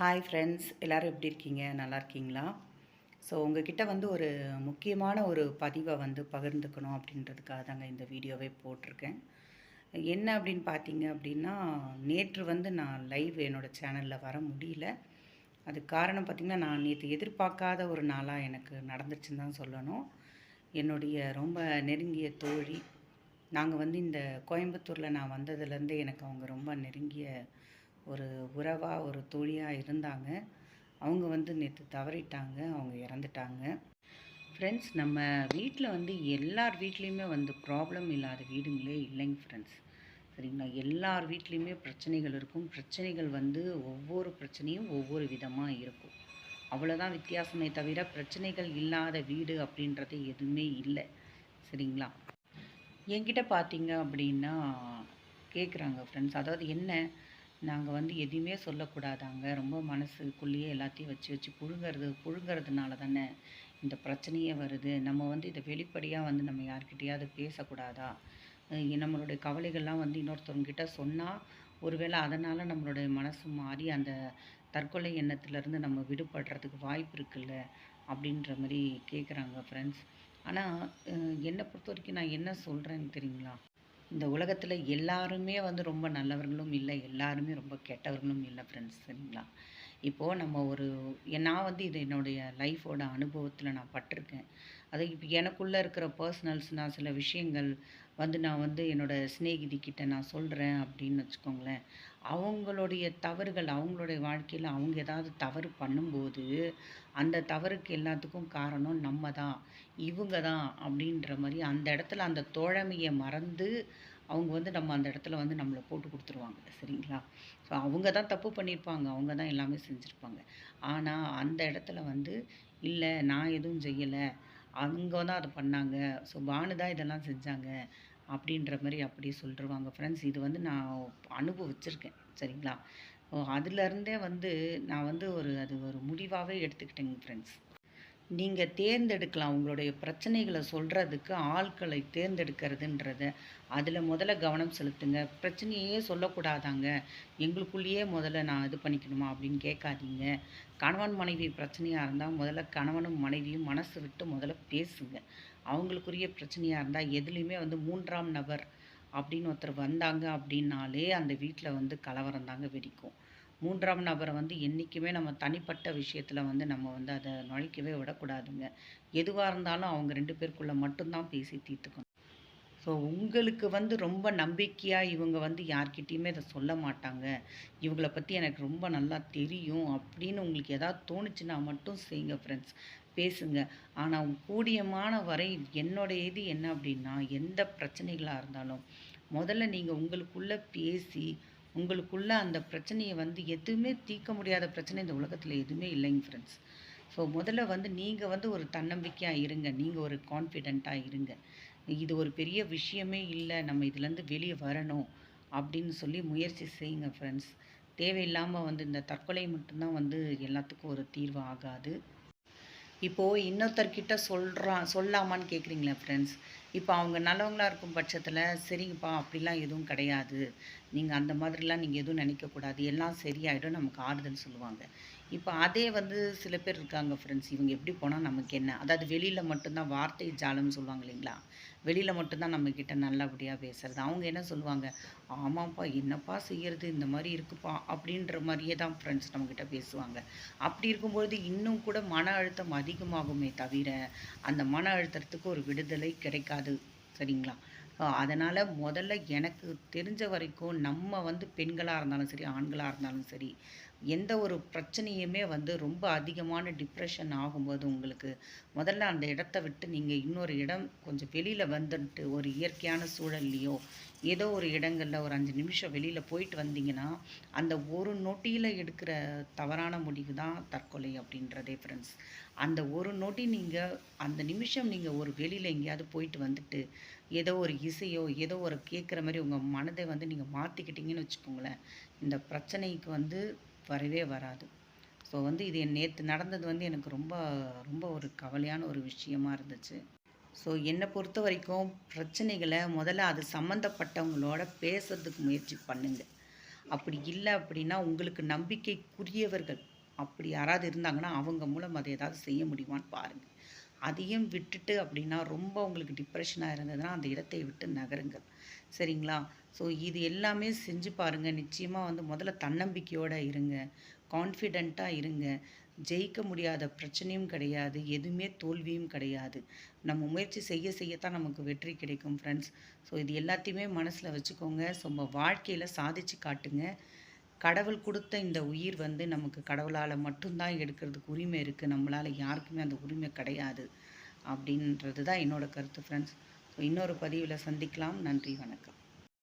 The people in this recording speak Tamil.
ஹாய் ஃப்ரெண்ட்ஸ், எல்லோரும் எப்படி இருக்கீங்க? நல்லா இருக்கீங்களா? ஸோ உங்ககிட்ட வந்து ஒரு முக்கியமான ஒரு பதிவை வந்து பகிர்ந்துக்கணும் அப்படின்றதுக்காக தாங்க இந்த வீடியோவே போட்டிருக்கேன். என்ன அப்படின்னு பார்த்தீங்க அப்படின்னா, நேற்று வந்து நான் லைவ் என்னோடய சேனலில் வர முடியல. அதுக்கு காரணம் பார்த்திங்கன்னா, நான் நேற்று எதிர்பார்க்காத ஒரு நாளாக எனக்கு நடந்துச்சுன்னு தான் சொல்லணும். என்னுடைய ரொம்ப நெருங்கிய தோழி, நாங்கள் வந்து இந்த கோயம்புத்தூரில் நான் வந்ததுலேருந்தே எனக்கு அவங்க ரொம்ப நெருங்கிய ஒரு உறவாக ஒரு தோழியாக இருந்தாங்க. அவங்க வந்து நேற்று தவறிட்டாங்க, அவங்க இறந்துட்டாங்க. ஃப்ரெண்ட்ஸ், நம்ம வீட்டில் வந்து எல்லார் வீட்லேயுமே வந்து ப்ராப்ளம் இல்லாத வீடுங்களே இல்லைங்க ஃப்ரெண்ட்ஸ். சரிங்களா? எல்லார் வீட்லேயுமே பிரச்சனைகள் இருக்கும். பிரச்சனைகள் வந்து ஒவ்வொரு பிரச்சனையும் ஒவ்வொரு விதமாக இருக்கும். அவ்வளோதான் வித்தியாசமே தவிர பிரச்சனைகள் இல்லாத வீடு அப்படின்றது எதுவுமே இல்லை. சரிங்களா? என்கிட்ட பார்த்தீங்க அப்படின்னா கேட்குறாங்க ஃப்ரெண்ட்ஸ், அதாவது என்ன, நாங்கள் வந்து எதையுமே சொல்லக்கூடாதாங்க, ரொம்ப மனசுக்குள்ளேயே எல்லாத்தையும் வச்சு வச்சு புழுங்கிறதுனால தானே இந்த பிரச்சனையே வருது. நம்ம வந்து இதை வெளிப்படையாக வந்து நம்ம யார்கிட்டயாவது பேசக்கூடாதா? நம்மளுடைய கவலைகள்லாம் வந்து இன்னொருத்தவங்ககிட்ட சொன்னால் ஒருவேளை அதனால் நம்மளுடைய மனசு மாறி அந்த தற்கொலை எண்ணத்துலேருந்து நம்ம விடுபடுறதுக்கு வாய்ப்பு இருக்குல்ல அப்படின்ற மாதிரி கேட்குறாங்க ஃப்ரெண்ட்ஸ். ஆனால் என்னை பொறுத்த வரைக்கும் நான் என்ன சொல்கிறேன்னு தெரியுங்களா? இந்த உலகத்தில் எல்லாருமே வந்து ரொம்ப நல்லவர்களும் இல்லை, எல்லாருமே ரொம்ப கெட்டவர்களும் இல்லை ஃப்ரெண்ட்ஸ். சரிங்களா? இப்போது நம்ம நான் வந்து இது என்னுடைய லைஃபோட அனுபவத்தில் நான் பட்டிருக்கேன். அது இப்போ எனக்குள்ளே இருக்கிற பர்சனல்ஸ், நான் சில விஷயங்கள் வந்து நான் வந்து என்னோடய சிநேகிதிக்கிட்ட நான் சொல்கிறேன் அப்படின்னு வச்சுக்கோங்களேன். அவங்களுடைய தவறுகள், அவங்களுடைய வாழ்க்கையில் அவங்க ஏதாவது தவறு பண்ணும்போது, அந்த தவறுக்கு எல்லாத்துக்கும் காரணம் நம்ம தான், இவங்க தான் அப்படின்ற மாதிரி அந்த இடத்துல அந்த தோழமையை மறந்து அவங்க வந்து நம்ம அந்த இடத்துல வந்து நம்மளை போட்டு கொடுத்துருவாங்க. சரிங்களா? ஸோ அவங்க தான் தப்பு பண்ணியிருப்பாங்க, அவங்க தான் எல்லாமே செஞ்சுருப்பாங்க. ஆனால் அந்த இடத்துல வந்து இல்லை, நான் எதுவும் செய்யலை, அவங்க தான் அதை பண்ணாங்க, ஸோ பானு தான் இதெல்லாம் செஞ்சாங்க அப்படின்ற மாதிரி அப்படியே சொல்லிருவாங்க ஃப்ரெண்ட்ஸ். இது வந்து நான் அனுபவிச்சிருக்கேன். சரிங்களா? அதுலேருந்தே வந்து நான் வந்து அது ஒரு முடிவாகவே எடுத்துக்கிட்டேங்க ஃப்ரெண்ட்ஸ். நீங்கள் தேர்ந்தெடுக்கலாம் உங்களுடைய பிரச்சனைகளை சொல்கிறதுக்கு ஆட்களை தேர்ந்தெடுக்கிறதுன்றத அதில் முதல்ல கவனம் செலுத்துங்க. பிரச்சனையே சொல்லக்கூடாதாங்க, எங்களுக்குள்ளேயே முதல்ல நான் இது பண்ணிக்கணுமா அப்படின்னு கேட்காதீங்க. கணவன் மனைவி பிரச்சனையாக இருந்தால் முதல்ல கணவனும் மனைவியும் மனசு விட்டு முதல்ல பேசுங்க. அவங்களுக்குரிய பிரச்சனையாக இருந்தால் எதுலேயுமே வந்து 3ஆம் நபர் அப்படின்னு ஒருத்தர் வந்தாங்க அப்படின்னாலே அந்த வீட்டில் வந்து கலவரம் தாங்க வெடிக்கும். 3ஆம் நபரை வந்து என்றைக்குமே நம்ம தனிப்பட்ட விஷயத்தில் வந்து நம்ம வந்து அதை நுழைக்கவே விடக்கூடாதுங்க. எதுவாக இருந்தாலும் அவங்க 2 பேருக்குள்ளே மட்டும்தான் பேசி தீர்த்துக்கணும். ஸோ உங்களுக்கு வந்து ரொம்ப நம்பிக்கையாக இவங்க வந்து யார்கிட்டேயுமே இதை சொல்ல மாட்டாங்க, இவங்கள பற்றி எனக்கு ரொம்ப நல்லா தெரியும் அப்படின்னு உங்களுக்கு எதாவது தோணுச்சுன்னா மட்டும் செய்யுங்க ஃப்ரெண்ட்ஸ், பேசுங்க. ஆனால் கூடியமான வரை என்னுடைய இது என்ன அப்படின்னா, எந்த பிரச்சனைகளாக இருந்தாலும் முதல்ல நீங்கள் உங்களுக்குள்ளே பேசி உங்களுக்குள்ள அந்த பிரச்சனையை வந்து எதுவுமே தீர்க்க முடியாத பிரச்சனை இந்த உலகத்தில் எதுவுமே இல்லைங்க ஃப்ரெண்ட்ஸ். ஸோ முதல்ல வந்து நீங்கள் வந்து ஒரு தன்னம்பிக்கையாக இருங்க, நீங்கள் ஒரு கான்ஃபிடெண்ட்டாக இருங்க. இது ஒரு பெரிய விஷயமே இல்லை, நம்ம இதுலேருந்து வெளியே வரணும் அப்படின்னு சொல்லி முயற்சி செய்யுங்க ஃப்ரெண்ட்ஸ். தேவையில்லாமல் வந்து இந்த தற்கொலை மட்டும்தான் வந்து எல்லாத்துக்கும் ஒரு தீர்வு ஆகாது. இப்போது இன்னொருத்தர்கிட்ட சொல்லாமான்னு கேட்குறீங்களா ஃப்ரெண்ட்ஸ்? இப்போ அவங்க நல்லவங்களா இருக்கும் பட்சத்தில், சரிங்கப்பா அப்படிலாம் எதுவும் கிடையாது, நீங்கள் அந்த மாதிரிலாம் நீங்கள் எதுவும் நினைக்கக்கூடாது, எல்லாம் சரியாயிடும், நமக்கு ஆறுதல் சொல்லுவாங்க. இப்போ அதே வந்து சில பேர் இருக்காங்க ஃப்ரெண்ட்ஸ், இவங்க எப்படி போனால் நமக்கு என்ன? அதாவது வெளியில் மட்டும்தான் வார்த்தை ஜாலம்னு சொல்லுவாங்க இல்லைங்களா? வெளியில் மட்டும்தான் நம்மக்கிட்ட நல்லபடியாக பேசுறது. அவங்க என்ன சொல்லுவாங்க, ஆமாப்பா என்னப்பா செய்யறது, இந்த மாதிரி இருக்குப்பா அப்படின்ற மாதிரியே தான் ஃப்ரெண்ட்ஸ் நம்மக்கிட்ட பேசுவாங்க. அப்படி இருக்கும்பொழுது இன்னும் கூட மன அழுத்தம் அதிகமாகுமே தவிர, அந்த மன அழுத்தத்துக்கு ஒரு விடுதலை கிடைக்காது. சரிங்களா? அதனால் முதல்ல எனக்கு தெரிஞ்ச வரைக்கும் நம்ம வந்து பெண்களாக இருந்தாலும் சரி, ஆண்களாக இருந்தாலும் சரி, எந்த ஒரு பிரச்சனையுமே வந்து ரொம்ப அதிகமான டிப்ரெஷன் ஆகும்போது உங்களுக்கு முதல்ல அந்த இடத்த விட்டு நீங்கள் இன்னொரு இடம் கொஞ்சம் வெளியில் வந்துட்டு ஒரு இயற்கையான சூழல்லையோ ஏதோ ஒரு இடங்களில் ஒரு 5 நிமிஷம் வெளியில் போயிட்டு வந்தீங்கன்னா, அந்த ஒரு நொடியில் எடுக்கிற தவறான முடிவு தான் தற்கொலை அப்படின்றதே ஃப்ரெண்ட்ஸ். அந்த ஒரு நொடி நீங்கள் அந்த நிமிஷம் நீங்கள் ஒரு வெளியில் எங்கேயாவது போயிட்டு வந்துட்டு ஏதோ ஒரு இசையோ ஏதோ ஒரு கேட்குற மாதிரி உங்கள் மனதை வந்து நீங்கள் மாற்றிக்கிட்டீங்கன்னு வச்சுக்கோங்களேன், இந்த பிரச்சனைக்கு வந்து வரவே வராது. ஸோ வந்து இது நேற்று நடந்தது வந்து எனக்கு ரொம்ப ரொம்ப ஒரு கவலையான ஒரு விஷயமா இருந்துச்சு. ஸோ என்னை பொறுத்த வரைக்கும் பிரச்சனைகளை முதல்ல அது சம்மந்தப்பட்டவங்களோட பேசுறதுக்கு முயற்சி பண்ணுங்க. அப்படி இல்ல அப்படின்னா, உங்களுக்கு நம்பிக்கைக்குரியவர்கள் அப்படி யாராவது இருந்தாங்கன்னா, அவங்க மூலம் அத ஏதாவது செய்ய முடியுமான்னு பாருங்க. அதையும் விட்டுட்டு அப்படின்னா, ரொம்ப உங்களுக்கு டிப்ரஷனா இருந்ததுன்னா, அந்த இடத்தை விட்டு நகருங்கள். சரிங்களா? ஸோ இது எல்லாமே செஞ்சு பாருங்க. நிச்சயமா வந்து முதல்ல தன்னம்பிக்கையோட இருங்க. கான்ஃபிடென்ட்டா இருங்க. ஜெயிக்க முடியாத பிரச்சனையும் கிடையாது. எதுவுமே தோல்வியும் கிடையாது. நம்ம முயற்சி செய்ய செய்யத்தான் நமக்கு வெற்றி கிடைக்கும் ஃப்ரெண்ட்ஸ். ஸோ இது எல்லாத்தையுமே மனசுல வச்சுக்கோங்க. ஸோ உங்க வாழ்க்கையில சாதிச்சு காட்டுங்க. கடவுள் குடுத்த இந்த உயிர் வந்து நமக்கு கடவுளால மட்டும் தான் எடுக்கிறதுக்கு உரிமை இருக்கு. நம்மளால யாருக்குமே அந்த உரிமை கிடையாது. அப்படின்றது தான் என்னோட கருத்து ஃப்ரெண்ட்ஸ். ஸோ இன்னொரு பதிவில சந்திக்கலாம். நன்றி, வணக்கம்.